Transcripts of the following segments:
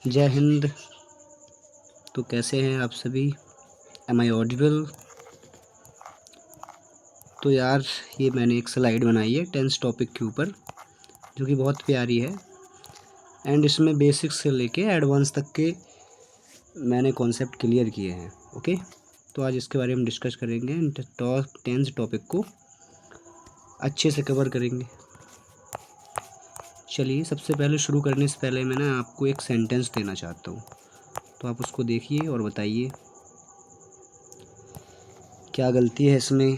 जय हिंद। तो कैसे हैं आप सभी? Am I audible? तो यार, ये मैंने एक स्लाइड बनाई है टेंस टॉपिक के ऊपर, जो कि बहुत प्यारी है एंड इसमें बेसिक्स से लेके एडवांस तक के मैंने कॉन्सेप्ट क्लियर किए हैं। ओके, तो आज इसके बारे में डिस्कस करेंगे, टेंस टॉपिक को अच्छे से कवर करेंगे। चलिए, सबसे पहले शुरू करने से पहले मैं ना आपको एक सेंटेंस देना चाहता हूँ, तो आप उसको देखिए और बताइए क्या गलती है इसमें,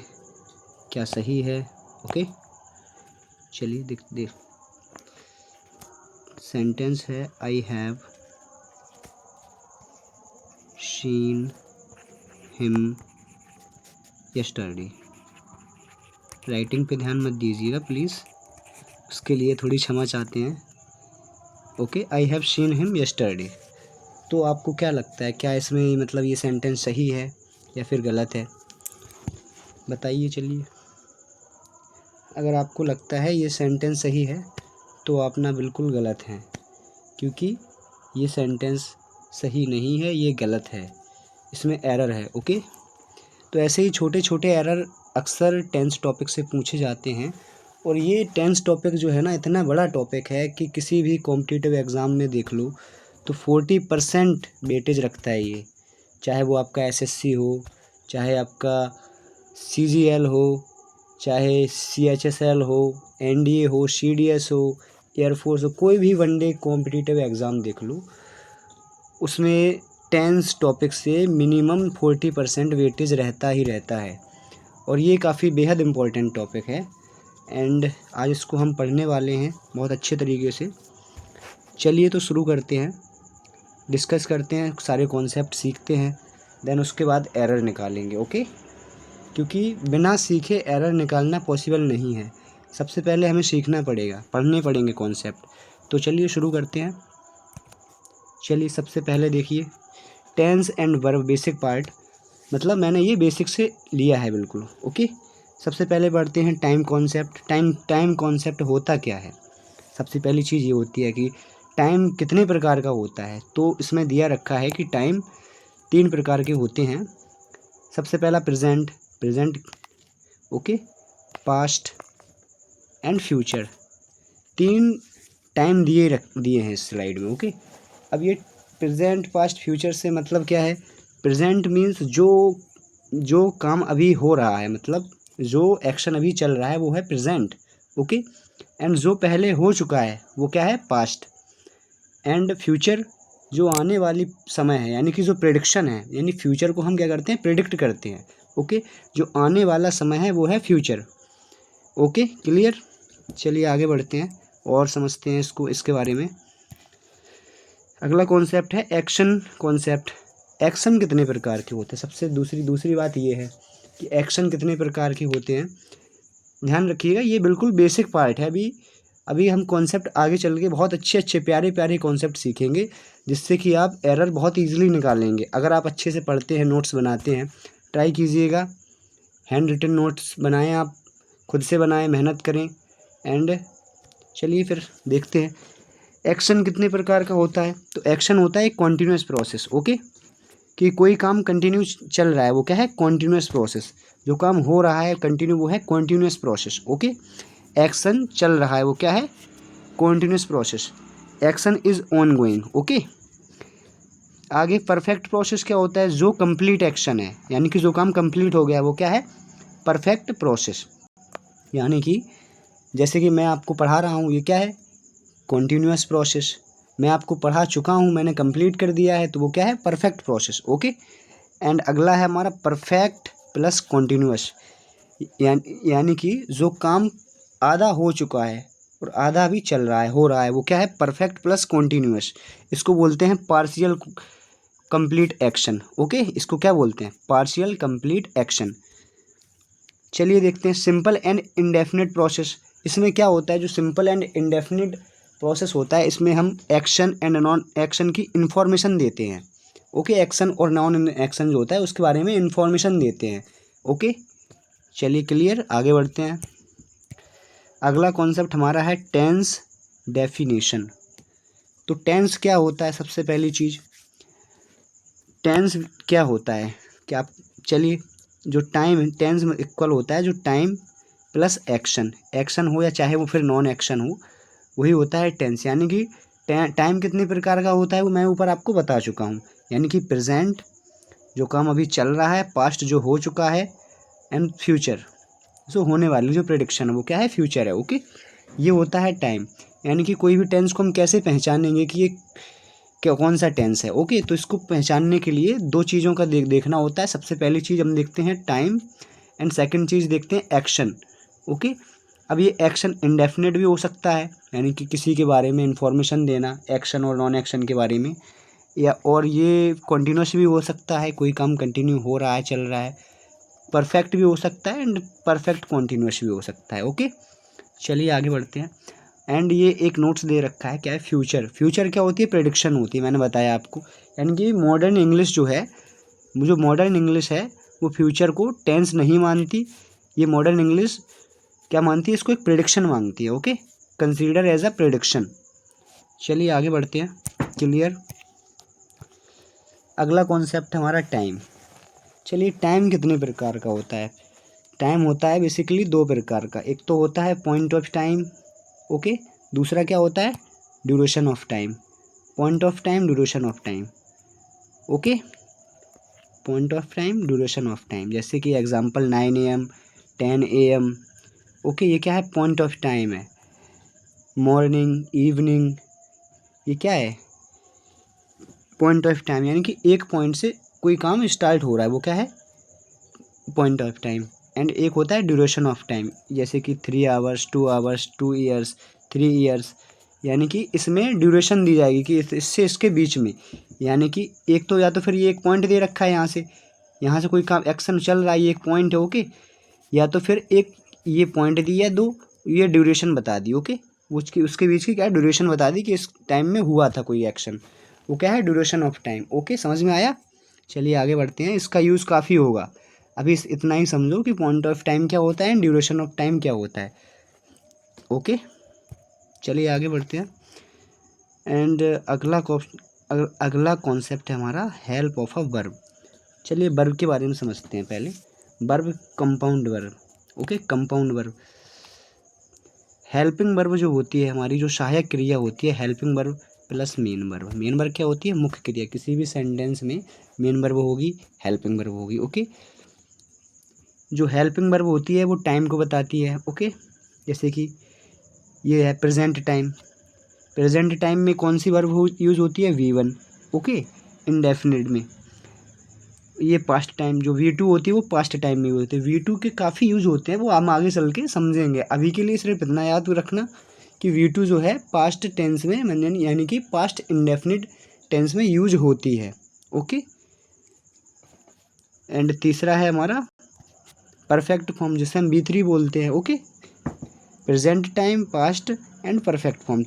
क्या सही है। ओके, चलिए देख सेंटेंस है I have seen him yesterday. Writing पे ध्यान मत दीजिएगा प्लीज़, उसके लिए थोड़ी क्षमा चाहते हैं। Okay, I have seen him yesterday. तो आपको क्या लगता है, क्या इसमें मतलब ये सेंटेंस सही है या फिर गलत है? बताइए। चलिए, अगर आपको लगता है ये सेंटेंस सही है तो आप ना बिल्कुल गलत हैं, क्योंकि ये सेंटेंस सही नहीं है, ये गलत है, इसमें एरर है। ओके, तो ऐसे ही छोटे छोटे एरर अक्सर टेंस टॉपिक से पूछे जाते हैं, और ये टेंस टॉपिक जो है ना इतना बड़ा टॉपिक है कि किसी भी कॉम्पिटिटिव एग्ज़ाम में देख लो तो 40% वेटेज रखता है ये। चाहे वो आपका एसएससी हो, चाहे आपका सीजीएल हो, चाहे सीएचएसएल हो, एनडीए हो, सीडीएस हो, एयरफोर्स हो, कोई भी वनडे कॉम्पिटिटिव एग्ज़ाम देख लो, उसमें टेंस टॉपिक से मिनिमम 40% वेटेज रहता ही रहता है, और ये काफ़ी बेहद इम्पोर्टेंट टॉपिक है एंड आज इसको हम पढ़ने वाले हैं बहुत अच्छे तरीके से। चलिए, तो शुरू करते हैं, डिस्कस करते हैं, सारे कॉन्सेप्ट सीखते हैं, देन उसके बाद एरर निकालेंगे। ओके, क्योंकि बिना सीखे एरर निकालना पॉसिबल नहीं है। सबसे पहले हमें सीखना पड़ेगा, पढ़ने पड़ेंगे कॉन्सेप्ट। तो चलिए शुरू करते हैं। चलिए, सबसे पहले देखिए tense and verb basic part, मतलब मैंने ये बेसिक से लिया है बिल्कुल। ओके, सबसे पहले पढ़ते हैं टाइम कॉन्सेप्ट। टाइम कॉन्सेप्ट होता क्या है? सबसे पहली चीज़ ये होती है कि टाइम कितने प्रकार का होता है। तो इसमें दिया रखा है कि टाइम 3 प्रकार के होते हैं। सबसे पहला present, okay, past and future. 3 time दिए हैं इस स्लाइड में। ओके, अब ये प्रेजेंट, पास्ट, फ्यूचर से मतलब क्या है? प्रेजेंट मीन्स जो काम अभी हो रहा है, मतलब जो एक्शन अभी चल रहा है वो है प्रेजेंट। ओके, एंड जो पहले हो चुका है वो क्या है? पास्ट। एंड फ्यूचर जो आने वाली समय है, यानी कि जो प्रेडिक्शन है, यानी फ्यूचर को हम क्या करते हैं? प्रेडिक्ट करते हैं। ओके, जो आने वाला समय है वो है फ्यूचर। Okay, clear? चलिए आगे बढ़ते हैं और समझते हैं इसके बारे में। अगला कॉन्सेप्ट है एक्शन कॉन्सेप्ट। एक्शन कितने प्रकार के होते हैं? सबसे दूसरी बात ये है कि एक्शन कितने प्रकार के होते हैं। ध्यान रखिएगा, ये बिल्कुल बेसिक पार्ट है। अभी हम कॉन्सेप्ट आगे चल के बहुत अच्छे अच्छे प्यारे प्यारे कॉन्सेप्ट सीखेंगे, जिससे कि आप एरर बहुत ईजिली निकालेंगे अगर आप अच्छे से पढ़ते हैं, नोट्स बनाते हैं। ट्राई कीजिएगा, हैंड रिटन नोट्स बनाएं, आप खुद से बनाएं, मेहनत करें। एंड चलिए फिर देखते हैं एक्शन कितने प्रकार का होता है। तो एक्शन होता है एक कॉन्टीन्यूअस प्रोसेस। ओके, कि कोई काम कंटिन्यू चल रहा है वो क्या है? Continuous process. जो काम हो रहा है कंटिन्यू वो है कॉन्टीन्यूअस प्रोसेस। ओके, एक्शन चल रहा है वो क्या है? Continuous process. Action is on going. Okay, आगे परफेक्ट प्रोसेस क्या होता है? जो कंप्लीट एक्शन है, यानी कि जो काम कंप्लीट हो गया वो क्या है? Perfect process. यानी कि जैसे कि मैं आपको पढ़ा रहा हूँ, ये क्या है? Continuous process. मैं आपको पढ़ा चुका हूँ, मैंने कंप्लीट कर दिया है, तो वो क्या है? Perfect process. ओके, एंड अगला है हमारा परफेक्ट प्लस कॉन्टीन्यूअस, यानी कि जो काम आधा हो चुका है और आधा भी चल रहा है, हो रहा है, वो क्या है? Perfect plus continuous. इसको बोलते हैं पार्शियल कंप्लीट एक्शन। ओके, इसको क्या बोलते हैं? Partial complete action. चलिए देखते हैं सिंपल एंड इंडेफिनिट प्रोसेस। इसमें क्या होता है? जो सिंपल एंड इंडेफिनिट प्रोसेस होता है, इसमें हम एक्शन एंड नॉन एक्शन की इन्फॉर्मेशन देते हैं। ओके, एक्शन और नॉन एक्शन जो होता है उसके बारे में इन्फॉर्मेशन देते हैं। ओके, चलिए क्लियर, आगे बढ़ते हैं। अगला कॉन्सेप्ट हमारा है टेंस डेफिनेशन। तो टेंस क्या होता है, सबसे पहली चीज़ टेंस क्या होता है, क्या आप चलिए, जो टाइम टेंस में इक्वल होता है जो टाइम प्लस एक्शन, एक्शन हो या चाहे वो फिर नॉन एक्शन हो, वही होता है टेंस। यानी कि टाइम कितने प्रकार का होता है वो मैं ऊपर आपको बता चुका हूँ। यानी कि प्रेजेंट जो काम अभी चल रहा है, पास्ट जो हो चुका है, एंड फ्यूचर जो होने वाली जो प्रेडिक्शन है वो क्या है, फ्यूचर है। ओके, ये होता है टाइम। यानी कि कोई भी टेंस को हम कैसे पहचानेंगे कि ये क्या कौन सा टेंस है। ओके, तो इसको पहचानने के लिए दो चीज़ों का देखना होता है। सबसे पहली चीज़ हम देखते हैं टाइम, एंड सेकंड चीज़ देखते हैं एक्शन। ओके, अब ये एक्शन इंडेफिनिट भी हो सकता है, यानी कि किसी के बारे में इंफॉर्मेशन देना, एक्शन और नॉन एक्शन के बारे में, या और ये कॉन्टिन्यूस भी हो सकता है, कोई काम कंटिन्यू हो रहा है, चल रहा है। परफेक्ट भी हो सकता है एंड परफेक्ट कॉन्टिन्यूस भी हो सकता है। ओके, चलिए आगे बढ़ते हैं। एंड ये एक नोट्स दे रखा है, क्या है, फ्यूचर। फ्यूचर क्या होती है, प्रेडिक्शन होती है, मैंने बताया आपको। यानी कि मॉडर्न इंग्लिश जो है, जो मॉडर्न इंग्लिश है वो फ्यूचर को टेंस नहीं मानती। ये मॉडर्न इंग्लिश क्या मानती है, इसको एक प्रेडिक्शन मानती है। Okay, consider as a prediction. चलिए आगे बढ़ते हैं। क्लियर। अगला कॉन्सेप्ट हमारा टाइम। चलिए, टाइम कितने प्रकार का होता है। टाइम होता है बेसिकली दो प्रकार का, एक तो होता है पॉइंट ऑफ टाइम। ओके, दूसरा क्या होता है, duration of time. Point of time, duration of time. Okay, point of time, duration of time. जैसे कि एग्जांपल 9 AM, 10 AM। ओके, ये क्या है, पॉइंट ऑफ टाइम है। मॉर्निंग, इवनिंग, ये क्या है, पॉइंट ऑफ टाइम। यानी कि एक पॉइंट से कोई काम स्टार्ट हो रहा है, वो क्या है, पॉइंट ऑफ टाइम। एंड एक होता है ड्यूरेशन ऑफ टाइम, जैसे कि 3 आवर्स, 2 आवर्स, 2 ईयर्स, 3 ईयर्स। यानी कि इसमें ड्यूरेशन दी जाएगी कि इससे इसके बीच में। यानी कि एक तो या तो फिर ये एक पॉइंट दे रखा है, यहाँ से कोई काम एक्शन चल रहा है, ये एक पॉइंट है। ओके, या तो फिर एक ये पॉइंट दी है, दो ये ड्यूरेशन बता दी। ओके, उसके उसके बीच की क्या है, ड्यूरेशन बता दी कि इस टाइम में हुआ था कोई एक्शन, वो क्या है, ड्यूरेशन ऑफ टाइम। ओके, समझ में आया। चलिए आगे बढ़ते हैं। इसका यूज़ काफ़ी होगा, अभी इतना ही समझो कि पॉइंट ऑफ टाइम क्या होता है एंड ड्यूरेशन ऑफ टाइम क्या होता है। ओके, चलिए आगे बढ़ते हैं। एंड अगला कॉन्सेप्ट है हमारा हेल्प ऑफ अ वर्ब। चलिए वर्ब के बारे में समझते हैं पहले। Verb, compound verb. Okay, compound verb. Helping verb जो होती है हमारी, जो सहायक क्रिया होती है, helping verb plus main verb. Main verb क्या होती है, मुख्य क्रिया। किसी भी सेंटेंस में मेन वर्ब होगी, हेल्पिंग वर्ब होगी। ओके, जो हेल्पिंग वर्ब होती है वो टाइम को बताती है। ओके, जैसे कि ये है प्रेजेंट टाइम। प्रेजेंट टाइम में कौन सी वर्ब यूज़ होती है, V1। ओके, इंडेफिनिट में। ये पास्ट टाइम जो V2 होती है वो पास्ट टाइम में यूज होती है। V2 के काफ़ी यूज होते हैं, वो हम आगे चल के समझेंगे। अभी के लिए सिर्फ इतना याद रखना कि V2 जो है पास्ट टेंस में, यानी कि पास्ट इंडेफिनिट टेंस में यूज होती है। ओके, एंड तीसरा है हमारा परफेक्ट फॉर्म, जिसे हम V3 बोलते हैं। Okay, present time, past and perfect form,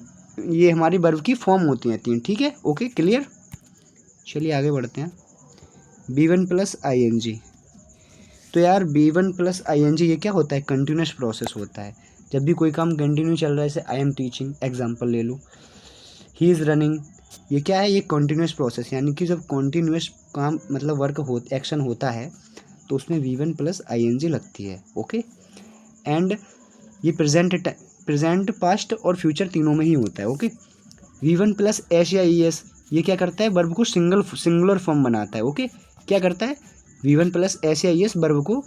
ये हमारी वर्ब की फॉर्म होती हैं तीन। ठीक है, ओके, क्लियर। चलिए आगे बढ़ते हैं। B1 plus ING। तो यार B1 प्लस ING ये क्या होता है, कंटिन्यूस प्रोसेस होता है। जब भी कोई काम कंटिन्यू चल रहा है, जैसे आई एम टीचिंग एग्जाम्पल ले लो, ही इज़ रनिंग, ये क्या है, ये कंटिन्यूस प्रोसेस। यानी कि जब कंटिन्यूस काम मतलब वर्क हो, एक्शन होता है, तो उसमें V1 प्लस ING लगती है। ओके, एंड ये प्रेजेंट, पास्ट और फ्यूचर तीनों में ही होता है। ओके, V1 प्लस एस या ES ये क्या करता है, वर्ब को सिंगुलर फॉर्म बनाता है। ओके, क्या करता है, V1 प्लस एस या ES वर्ब को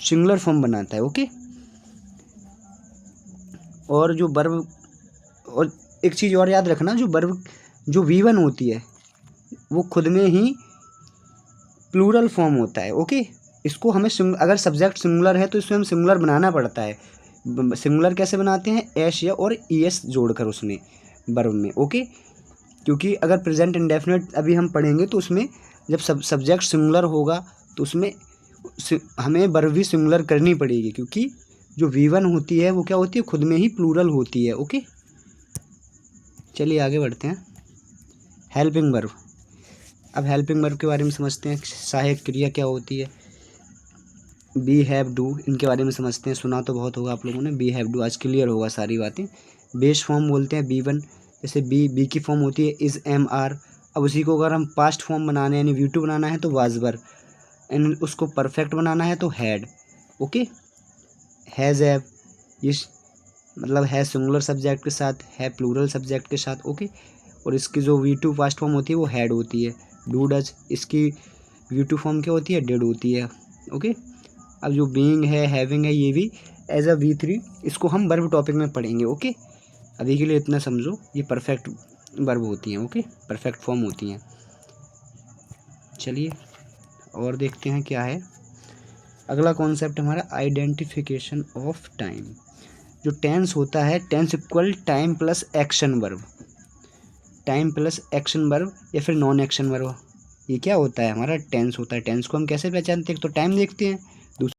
सिंगुलर फॉर्म बनाता है। ओके, और जो वर्ब, और एक चीज़ और याद रखना, जो वर्ब जो V1 होती है वो खुद में ही प्लूरल फॉर्म होता है। ओके, इसको हमें अगर सब्जेक्ट सिंगुलर है तो इसमें हम सिंगुलर बनाना पड़ता है। सिंगुलर कैसे बनाते हैं, एस या और ES जोड़कर उसमें वर्ब में। ओके, क्योंकि अगर प्रेजेंट इंडेफिनिट अभी हम पढ़ेंगे तो उसमें जब सब्जेक्ट सिंगुलर होगा तो उसमें हमें वर्ब भी सिंगुलर करनी पड़ेगी, क्योंकि जो V1 होती है वो क्या होती है, खुद में ही प्लूरल होती है। ओके, चलिए आगे बढ़ते हैं। Helping verb. अब हेल्पिंग वर्ब के बारे में समझते हैं, सहायक क्रिया क्या होती है। बी हैव डू, इनके बारे में समझते हैं। सुना तो बहुत होगा आप लोगों ने, बी हैव डू, आज क्लियर होगा सारी बातें। बेस फॉर्म बोलते हैं B1, जैसे बी की फॉर्म होती है इज़ एम आर। अब उसी को अगर हम पास्ट फॉर्म बनाना है यानी V2 बनाना है तो वाज वर, एंड उसको परफेक्ट बनाना है तो हैड। ओके, हैज़ हैव, ये मतलब है सिंगुलर सब्जेक्ट के साथ, है प्लूरल सब्जेक्ट के साथ। ओके, और इसकी जो V2 पास्ट फॉर्म होती है वो हैड होती है। डू डज, इसकी V2 फॉर्म क्या होती है, डिड होती है। ओके, अब जो बीइंग है, हैविंग है, ये भी एज अ V3, इसको हम वर्ब टॉपिक में पढ़ेंगे। ओके, अभी के लिए इतना समझो, ये परफेक्ट वर्ब होती हैं। ओके, परफेक्ट फॉर्म होती हैं। चलिए और देखते हैं क्या है अगला कॉन्सेप्ट हमारा, आइडेंटिफिकेशन ऑफ टाइम। जो टेंस होता है, tense equal time plus action verb, time plus action verb या फिर नॉन एक्शन वर्ब, ये क्या होता है हमारा टेंस होता है। टेंस को हम कैसे पहचानते हैं, तो टाइम देखते हैं